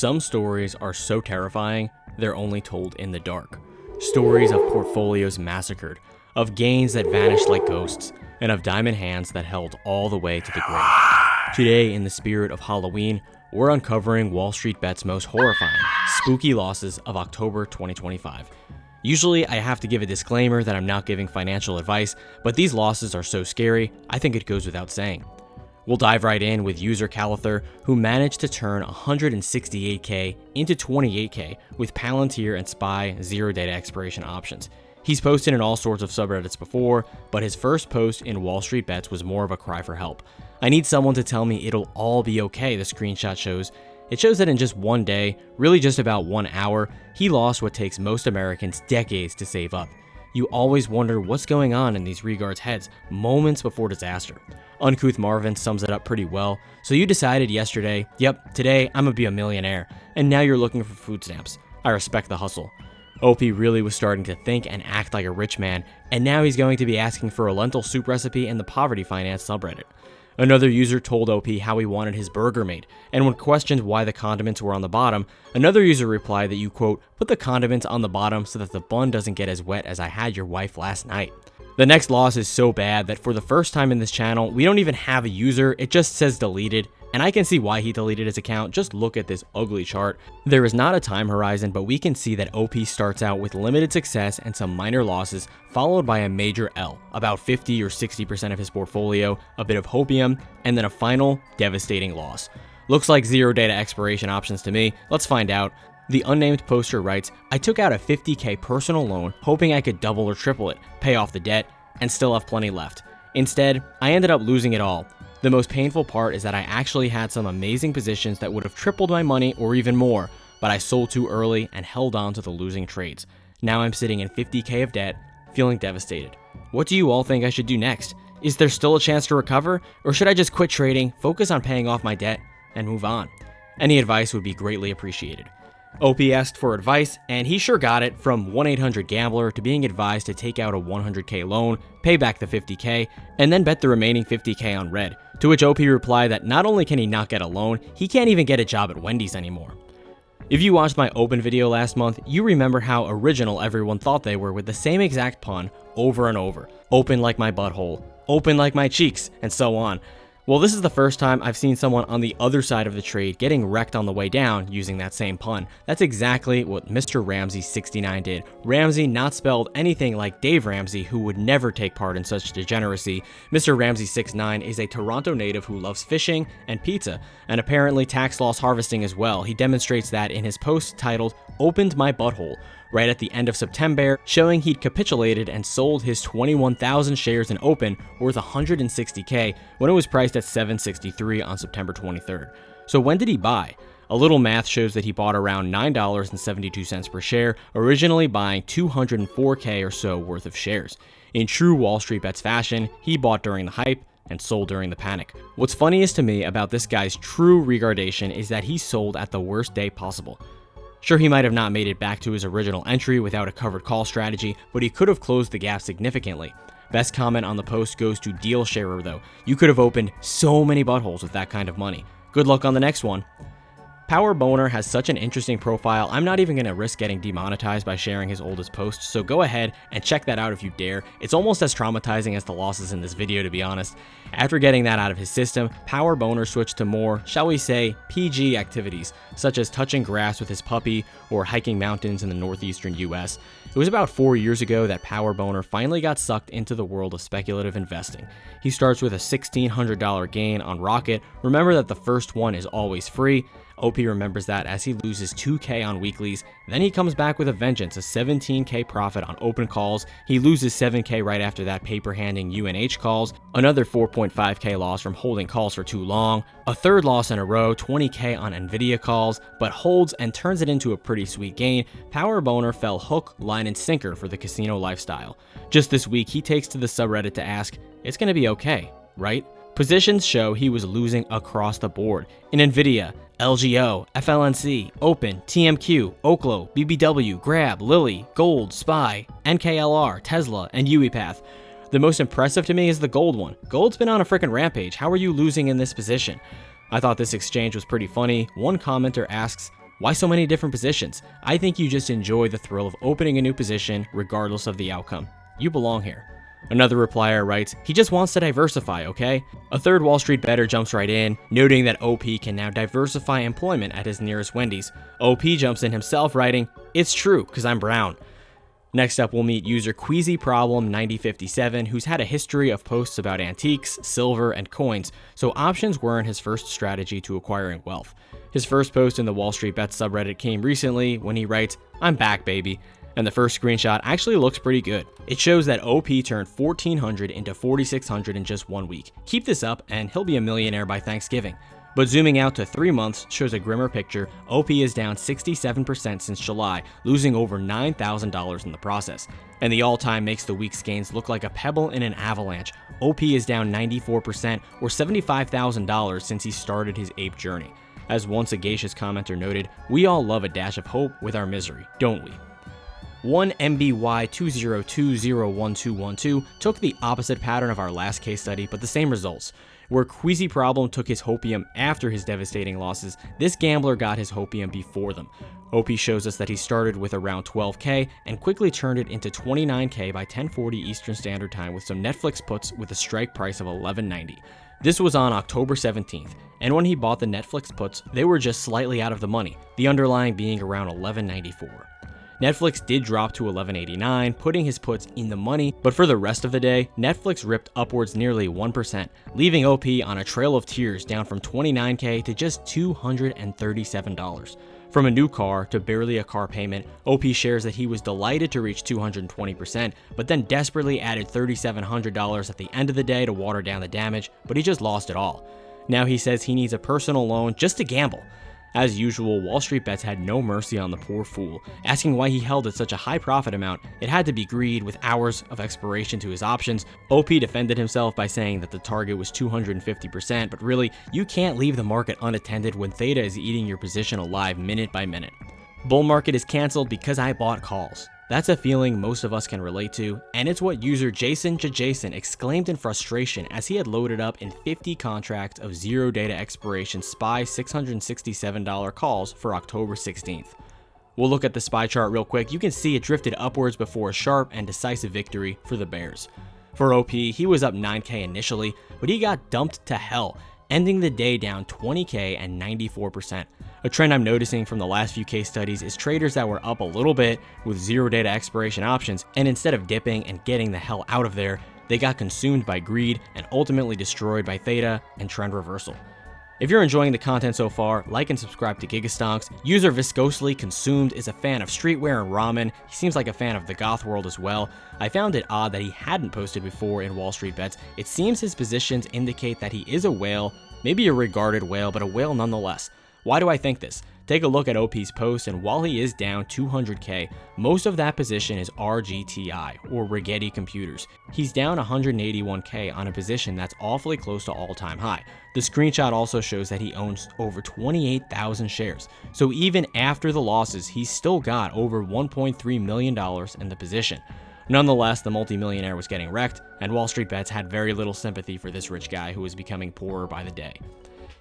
Some stories are so terrifying, they're only told in the dark. Stories of portfolios massacred, of gains that vanished like ghosts, and of diamond hands that held all the way to the grave. Today, in the spirit of Halloween, we're uncovering WallStreetBets' most horrifying, spooky losses of October 2025. Usually, I have to give a disclaimer that I'm not giving financial advice, but these losses are so scary, I think it goes without saying. We'll dive right in with user Calither, who managed to turn 168k into 28k with PLTR and SPY zero data expiration options. He's posted in all sorts of subreddits before, but his first post in WallStreetBets was more of a cry for help. I need someone to tell me it'll all be okay, the screenshot shows. It shows that in just one day, really just about 1 hour, he lost what takes most Americans decades to save up. You always wonder what's going on in these regards' heads moments before disaster. Uncouth Marvin sums it up pretty well. So you decided yesterday, yep, today I'm gonna be a millionaire, and now you're looking for food stamps. I respect the hustle. OP really was starting to think and act like a rich man, and now he's going to be asking for a lentil soup recipe in the poverty finance subreddit. Another user told OP how he wanted his burger made, and when questioned why the condiments were on the bottom, another user replied that you, quote, put the condiments on the bottom so that the bun doesn't get as wet as I had your wife last night. The next loss is so bad that for the first time in this channel, we don't even have a user, it just says deleted, and I can see why he deleted his account. Just look at this ugly chart. There is not a time horizon, but we can see that OP starts out with limited success and some minor losses, followed by a major L, about 50 or 60% of his portfolio, a bit of hopium, and then a final devastating loss. Looks like zero data expiration options to me. Let's find out. The unnamed poster writes, I took out a 50k personal loan hoping I could double or triple it, pay off the debt, and still have plenty left. Instead, I ended up losing it all. The most painful part is that I actually had some amazing positions that would have tripled my money or even more, but I sold too early and held on to the losing trades. Now I'm sitting in 50k of debt, feeling devastated. What do you all think I should do next? Is there still a chance to recover, or should I just quit trading, focus on paying off my debt, and move on? Any advice would be greatly appreciated. OP asked for advice, and he sure got it, from 1-800-GAMBLER to being advised to take out a 100k loan, pay back the 50k, and then bet the remaining 50k on red. To which OP replied that not only can he not get a loan, he can't even get a job at Wendy's anymore. If you watched my open video last month, you remember how original everyone thought they were with the same exact pun over and over. Open like my butthole, open like my cheeks, and so on. Well, this is the first time I've seen someone on the other side of the trade getting wrecked on the way down using that same pun. That's exactly what Mr. Ramsey69 did. Ramsey, not spelled anything like Dave Ramsey, who would never take part in such degeneracy. Mr. Ramsey69 is a Toronto native who loves fishing and pizza, and apparently tax loss harvesting as well. He demonstrates that in his post titled, Opened My Butthole, right at the end of September, showing he'd capitulated and sold his 21,000 shares in Open worth 160k when it was priced at $7.63 on September 23rd. So when did he buy? A little math shows that he bought around $9.72 per share, originally buying 204k or so worth of shares. In true WallStreetBets fashion, he bought during the hype and sold during the panic. What's funniest to me about this guy's true regardation is that he sold at the worst day possible. Sure, he might have not made it back to his original entry without a covered call strategy, but he could have closed the gap significantly. Best comment on the post goes to Deal Sharer though. You could have opened so many buttholes with that kind of money. Good luck on the next one. Power Boner has such an interesting profile, I'm not even going to risk getting demonetized by sharing his oldest post, so go ahead and check that out if you dare. It's almost as traumatizing as the losses in this video, to be honest. After getting that out of his system, Power Boner switched to more, shall we say, PG activities, such as touching grass with his puppy or hiking mountains in the northeastern US. It was about 4 years ago that Power Boner finally got sucked into the world of speculative investing. He starts with a $1,600 gain on REKT. Remember that the first one is always free. OP remembers that as he loses 2k on weeklies, then he comes back with a vengeance, a 17k profit on open calls. He loses 7k right after that paper handing UNH calls, another 4.5k loss from holding calls for too long, a third loss in a row, 20k on Nvidia calls, but holds and turns it into a pretty sweet gain. Power Boner fell hook, line, and sinker for the casino lifestyle. Just this week, he takes to the subreddit to ask, it's gonna be okay, right? Positions show he was losing across the board in Nvidia, LGO, FLNC, Open, TMQ, Oklo, BBW, Grab, Lily, Gold, SPY, NKLR, Tesla, and UiPath. The most impressive to me is the gold one. Gold's been on a freaking rampage. How are you losing in this position? I thought this exchange was pretty funny. One commenter asks, Why so many different positions? I think you just enjoy the thrill of opening a new position regardless of the outcome. You belong here. Another replier writes, he just wants to diversify, okay? A third Wall Street bettor jumps right in, noting that OP can now diversify employment at his nearest Wendy's. OP jumps in himself, writing, it's true, cause I'm brown. Next up, we'll meet user Queasy Problem 9057, who's had a history of posts about antiques, silver, and coins, so options weren't his first strategy to acquiring wealth. His first post in the WallStreetBets subreddit came recently when he writes, I'm back, baby. And the first screenshot actually looks pretty good. It shows that OP turned 1,400 into 4,600 in just 1 week. Keep this up and he'll be a millionaire by Thanksgiving. But zooming out to 3 months shows a grimmer picture. OP is down 67% since July, losing over $9,000 in the process. And the all-time makes the week's gains look like a pebble in an avalanche. OP is down 94% or $75,000 since he started his ape journey. As one sagacious commenter noted, we all love a dash of hope with our misery, don't we? One MBY202011212 took the opposite pattern of our last case study, but the same results. Where Queasy Problem took his hopium after his devastating losses, this gambler got his hopium before them. OP shows us that he started with around 12k and quickly turned it into 29k by 10:40 Eastern Standard Time with some Netflix puts with a strike price of $11.90. This was on October 17th, and when he bought the Netflix puts, they were just slightly out of the money, the underlying being around $11.94. Netflix did drop to $11.89, putting his puts in the money, but for the rest of the day, Netflix ripped upwards nearly 1%, leaving OP on a trail of tears down from 29k to just $237. From a new car to barely a car payment, OP shares that he was delighted to reach 220%, but then desperately added $3,700 at the end of the day to water down the damage, but he just lost it all. Now he says he needs a personal loan just to gamble. As usual, WallStreetBets had no mercy on the poor fool, asking why he held at such a high profit amount. It had to be greed with hours of expiration to his options. OP defended himself by saying that the target was 250%, but really, you can't leave the market unattended when Theta is eating your position alive minute by minute. Bull market is canceled because I bought calls. That's a feeling most of us can relate to, and it's what user Jason exclaimed in frustration as he had loaded up in 50 contracts of zero data expiration SPY $667 calls for October 16th. We'll look at the SPY chart real quick. You can see it drifted upwards before a sharp and decisive victory for the bears. For OP, he was up 9k initially, but he got dumped to hell, ending the day down 20k and 94%. A trend I'm noticing from the last few case studies is traders that were up a little bit with zero data expiration options, and instead of dipping and getting the hell out of there, they got consumed by greed and ultimately destroyed by Theta and trend reversal. If you're enjoying the content so far, like and subscribe to Gigastonks. User Viscosely Consumed is a fan of streetwear and ramen. He seems like a fan of the Goth world as well. I found it odd that he hadn't posted before in WallStreetBets. It seems his positions indicate that he is a whale, maybe a regarded whale, but a whale nonetheless. Why do I think this? Take a look at OP's post, and while he is down 200k, most of that position is RGTI, or REKT computers. He's down 181k on a position that's awfully close to all-time high. The screenshot also shows that he owns over 28,000 shares, so even after the losses, he's still got over $1.3 million in the position. Nonetheless, the multimillionaire was getting wrecked, and WallStreetBets had very little sympathy for this rich guy who was becoming poorer by the day.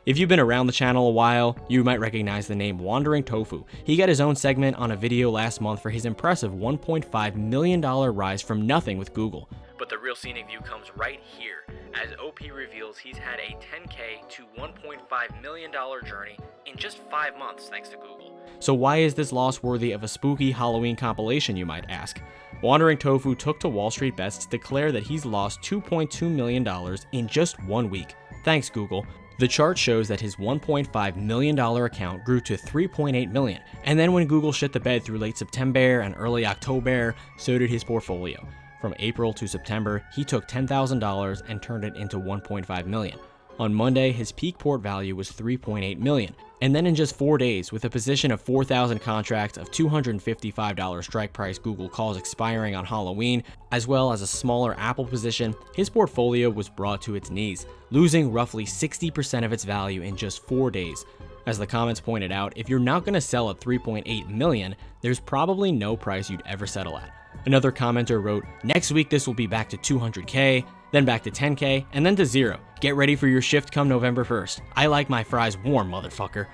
If you've been around the channel a while, you might recognize the name Wandering Tofu. He got his own segment on a video last month for his impressive $1.5 million rise from nothing with Google. But the real scenic view comes right here, as OP reveals he's had a 10k to $1.5 million journey in just 5 months thanks to Google. So why is this loss worthy of a spooky Halloween compilation, you might ask? Wandering Tofu took to WallStreetBets to declare that he's lost $2.2 million in just 1 week. Thanks, Google. The chart shows that his $1.5 million account grew to $3.8 million, and then when Google shit the bed through late September and early October, so did his portfolio. From April to September, he took $10,000 and turned it into $1.5 million. On Monday, his peak port value was $3.8 million, and then in just 4 days, with a position of 4,000 contracts of $255 strike price Google calls expiring on Halloween, as well as a smaller Apple position, his portfolio was brought to its knees, losing roughly 60% of its value in just 4 days. As the comments pointed out, if you're not going to sell at $3.8 million, there's probably no price you'd ever settle at. Another commenter wrote, next week this will be back to 200k, then back to 10k, and then to 0. Get ready for your shift come November 1st. I like my fries warm, motherfucker.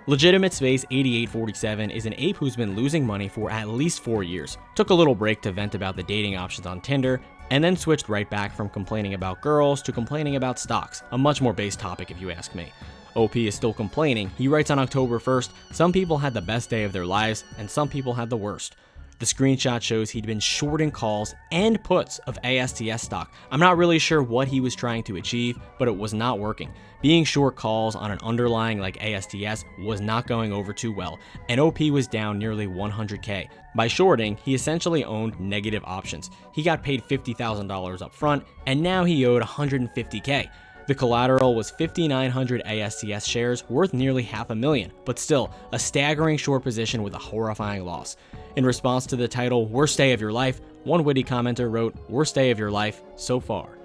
Legitimate Space 8847 is an ape who's been losing money for at least 4 years, took a little break to vent about the dating options on Tinder, and then switched right back from complaining about girls to complaining about stocks, a much more base topic if you ask me. OP is still complaining. He writes on October 1st, some people had the best day of their lives and some people had the worst. The screenshot shows he'd been shorting calls and puts of ASTS stock. I'm not really sure what he was trying to achieve, but it was not working. Being short calls on an underlying like ASTS was not going over too well, and OP was down nearly 100k. By shorting, he essentially owned negative options. He got paid $50,000 up front, and now he owed 150k. The collateral was 5,900 ASTS shares worth nearly $500,000, but still a staggering short position with a horrifying loss. In response to the title, "Worst Day of Your Life," one witty commenter wrote, "Worst day of your life so far."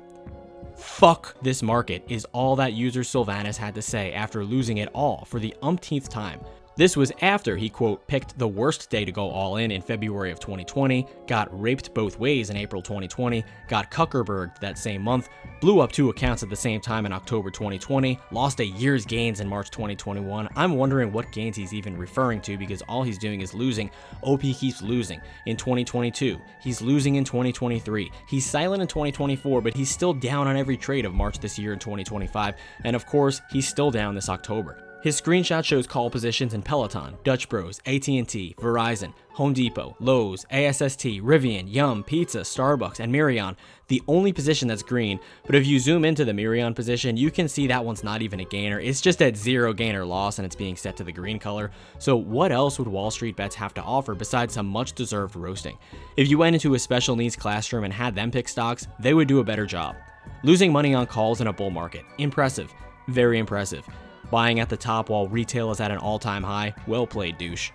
Fuck this market is all that user Sylvanus had to say after losing it all for the umpteenth time. This was after he, quote, picked the worst day to go all in February of 2020, got raped both ways in April 2020, got Kuckerberged that same month, blew up 2 accounts at the same time in October 2020, lost a year's gains in March 2021. I'm wondering what gains he's even referring to because all he's doing is losing. OP keeps losing in 2022. He's losing in 2023. He's silent in 2024, but he's still down on every trade of March this year in 2025. And of course, he's still down this October. His screenshot shows call positions in Peloton, Dutch Bros, AT&T, Verizon, Home Depot, Lowe's, ASST, Rivian, Yum, Pizza, Starbucks, and Mirion, the only position that's green. But if you zoom into the Mirion position, you can see that one's not even a gainer. It's just at 0 gain or loss, and it's being set to the green color. So what else would WallStreetBets have to offer besides some much-deserved roasting? If you went into a special needs classroom and had them pick stocks, they would do a better job. Losing money on calls in a bull market. Impressive. Very impressive. Buying at the top while retail is at an all-time high. Well played, douche.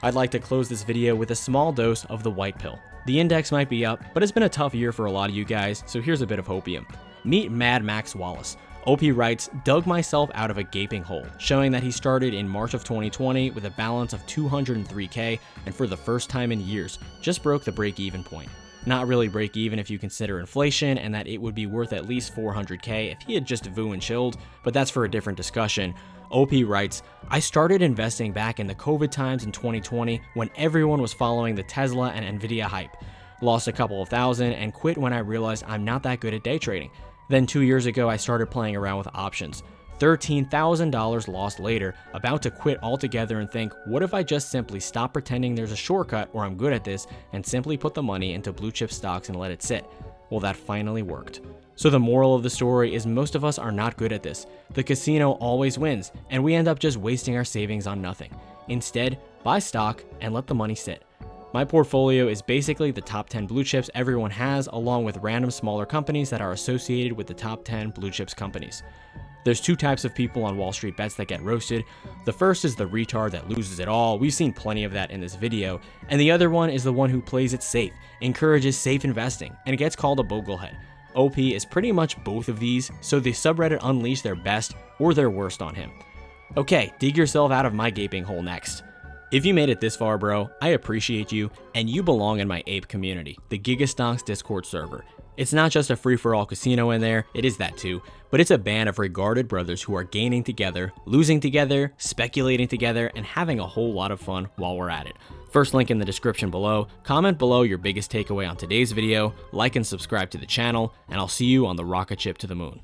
I'd like to close this video with a small dose of the Whitepill. The index might be up, but it's been a tough year for a lot of you guys, so here's a bit of hopium. Meet Mad Max Wallace. OP writes, "Dug myself out of a gaping hole," showing that he started in March of 2020 with a balance of 203k, and for the first time in years, just broke the break-even point. Not really break even if you consider inflation, and that it would be worth at least 400k if he had just VU and chilled, but that's for a different discussion. OP writes, "I started investing back in the COVID times in 2020 when everyone was following the Tesla and Nvidia hype. Lost a couple of thousand and quit when I realized I'm not that good at day trading. Then 2 years ago I started playing around with options. $13,000 lost later, about to quit altogether and think, what if I just simply stop pretending there's a shortcut or I'm good at this and simply put the money into blue chip stocks and let it sit? Well, that finally worked." So the moral of the story is most of us are not good at this. The casino always wins, and we end up just wasting our savings on nothing. Instead, buy stock and let the money sit. My portfolio is basically the top 10 blue chips everyone has, along with random smaller companies that are associated with the top 10 blue chips companies. There's 2 types of people on WallStreetBets that get roasted. The first is the retard that loses it all. We've seen plenty of that in this video. And the other one is the one who plays it safe, encourages safe investing, and gets called a boglehead. OP is pretty much both of these, so the subreddit unleashed their best or their worst on him. Okay, dig yourself out of my gaping hole next. If you made it this far, bro, I appreciate you, and you belong in my ape community, the Gigastonks Discord server. It's not just a free-for-all casino in there, it is that too, but it's a band of regarded brothers who are gaining together, losing together, speculating together, and having a whole lot of fun while we're at it. First link in the description below. Comment below your biggest takeaway on today's video, like and subscribe to the channel, and I'll see you on the rocket ship to the moon.